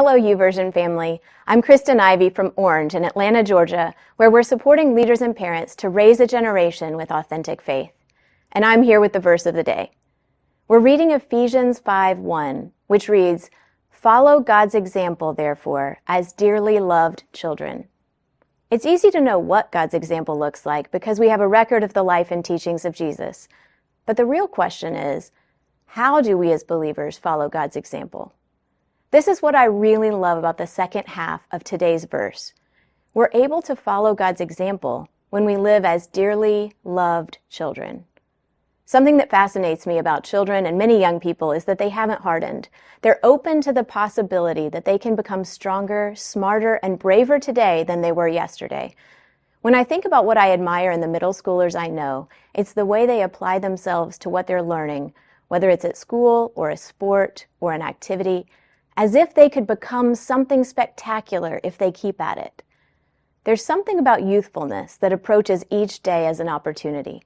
Hello, YouVersion family. I'm Kristen Ivy from Orange in Atlanta, Georgia, where we're supporting leaders and parents to raise a generation with authentic faith. And I'm here with the verse of the day. We're reading Ephesians 5:1, which reads, "Follow God's example, therefore, as dearly loved children." It's easy to know what God's example looks like because we have a record of the life and teachings of Jesus. But the real question is, how do we as believers follow God's example? This is what I really love about the second half of today's verse. We're able to follow God's example when we live as dearly loved children. Something that fascinates me about children and many young people is that they haven't hardened. They're open to the possibility that they can become stronger, smarter, and braver today than they were yesterday. When I think about what I admire in the middle schoolers I know, it's the way they apply themselves to what they're learning, whether it's at school or a sport or an activity, as if they could become something spectacular if they keep at it. There's something about youthfulness that approaches each day as an opportunity,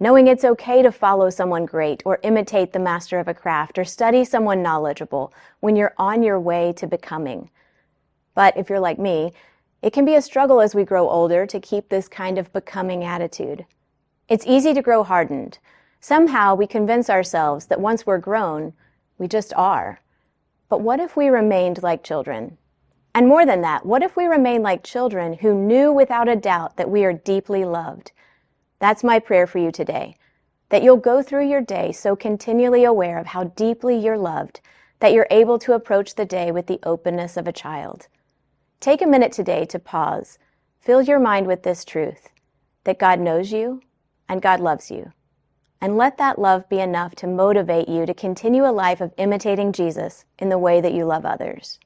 knowing it's okay to follow someone great or imitate the master of a craft or study someone knowledgeable when you're on your way to becoming. But if you're like me, it can be a struggle as we grow older to keep this kind of becoming attitude. It's easy to grow hardened. Somehow we convince ourselves that once we're grown, we just are. But what if we remained like children? And more than that, what if we remained like children who knew without a doubt that we are deeply loved? That's my prayer for you today, that you'll go through your day so continually aware of how deeply you're loved that you're able to approach the day with the openness of a child. Take a minute today to pause. Fill your mind with this truth, that God knows you and God loves you. And let that love be enough to motivate you to continue a life of imitating Jesus in the way that you love others.